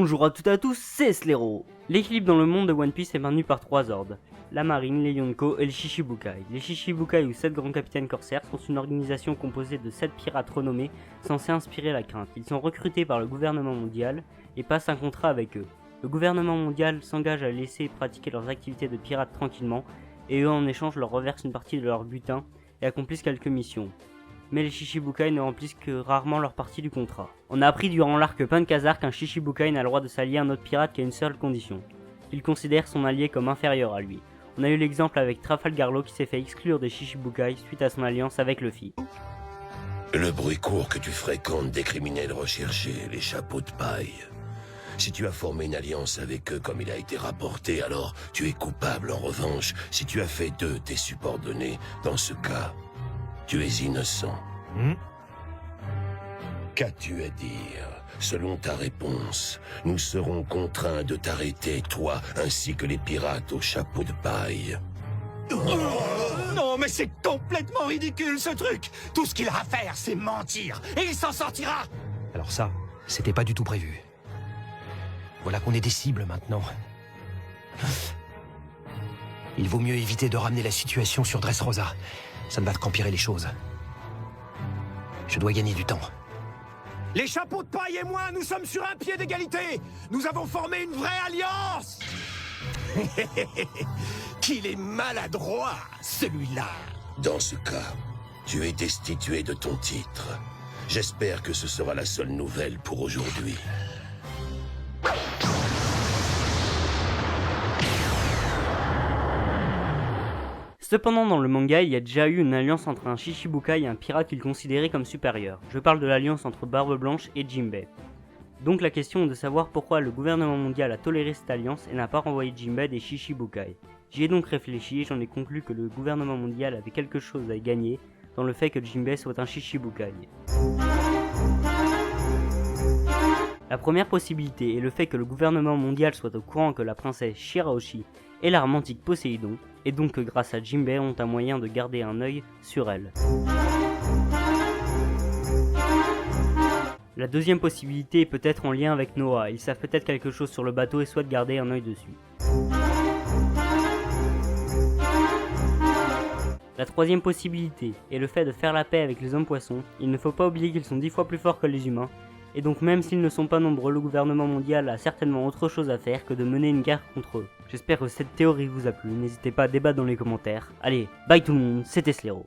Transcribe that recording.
Bonjour à toutes et à tous, c'est Slero. L'équilibre dans le monde de One Piece est maintenu par trois ordres, la marine, les Yonko et les Shichibukai. Les Shichibukai ou 7 grands capitaines corsaires sont une organisation composée de 7 pirates renommés censés inspirer la crainte. Ils sont recrutés par le gouvernement mondial et passent un contrat avec eux. Le gouvernement mondial s'engage à laisser pratiquer leurs activités de pirates tranquillement et eux en échange leur reversent une partie de leur butin et accomplissent quelques missions. Mais les Shichibukai ne remplissent que rarement leur partie du contrat. On a appris durant l'arc Pankazar qu'un Shichibukai n'a le droit de s'allier à un autre pirate qu'à une seule condition, qu'il considère son allié comme inférieur à lui. On a eu l'exemple avec Trafalgar Law qui s'est fait exclure des Shichibukai suite à son alliance avec Luffy. Le bruit court que tu fréquentes des criminels recherchés, les chapeaux de paille. Si tu as formé une alliance avec eux comme il a été rapporté, alors tu es coupable. En revanche, si tu as fait d'eux tes subordonnés, dans ce cas, tu es innocent. Qu'as-tu à dire? Selon ta réponse, nous serons contraints de t'arrêter, toi, ainsi que les pirates aux chapeaux de paille. Non, mais c'est complètement ridicule, ce truc. Tout ce qu'il a à faire, c'est mentir. Et il s'en sortira. Alors ça, c'était pas du tout prévu. Voilà qu'on est des cibles maintenant. Il vaut mieux éviter de ramener la situation sur Dressrosa. Ça ne va qu'empirer les choses. Je dois gagner du temps. Les chapeaux de paille et moi, nous sommes sur un pied d'égalité. Nous avons formé une vraie alliance. Qu'il est maladroit, celui-là. Dans ce cas, tu es destitué de ton titre. J'espère que ce sera la seule nouvelle pour aujourd'hui. Cependant dans le manga, il y a déjà eu une alliance entre un Shichibukai et un pirate qu'il considérait comme supérieur. Je parle de l'alliance entre Barbe Blanche et Jinbei. Donc la question est de savoir pourquoi le gouvernement mondial a toléré cette alliance et n'a pas renvoyé Jinbei des Shichibukai. J'y ai donc réfléchi et j'en ai conclu que le gouvernement mondial avait quelque chose à y gagner dans le fait que Jinbei soit un Shichibukai. La première possibilité est le fait que le gouvernement mondial soit au courant que la princesse Shirahoshi est la romantique Poséidon, et donc que grâce à Jinbei ont un moyen de garder un œil sur elle. La deuxième possibilité est peut-être en lien avec Noah, ils savent peut-être quelque chose sur le bateau et souhaitent garder un œil dessus. La troisième possibilité est le fait de faire la paix avec les hommes poissons. Il ne faut pas oublier qu'ils sont 10 fois plus forts que les humains, et donc même s'ils ne sont pas nombreux, le gouvernement mondial a certainement autre chose à faire que de mener une guerre contre eux. J'espère que cette théorie vous a plu, n'hésitez pas à débattre dans les commentaires. Allez, bye tout le monde, c'était Slero.